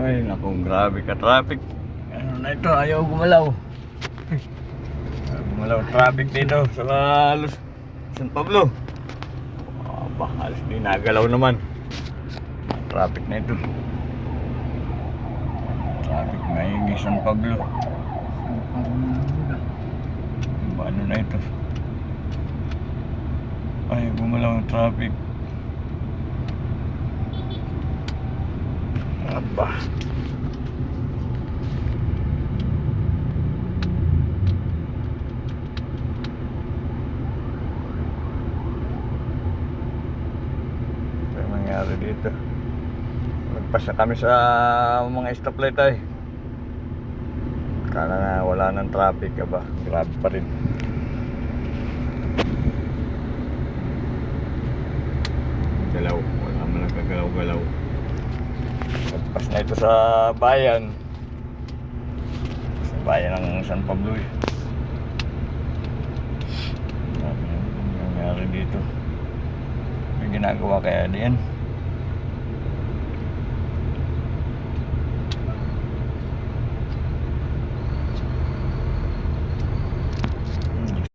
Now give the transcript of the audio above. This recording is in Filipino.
Ay, naku, grabe ka traffic. Ano na ito, ayaw gumalaw. Ayaw gumalaw traffic dito sa San Pablo. Aba, halos di nagalaw naman. Traffic na ito. Traffic na San Pablo. Ano na ito? Ay, gumalaw ang traffic. Aba. Ano nangyari dito? Nagpasa kami sa mga stoplight ay. Kala na wala ng traffic, aba. Grabe pa rin. Galaw, wala man lang kagalaw-galaw. Nagpas na ito sa bayan. Sa bayan ng San Pablo eh. Ano nangyari dito? May ginagawa kaya diyan?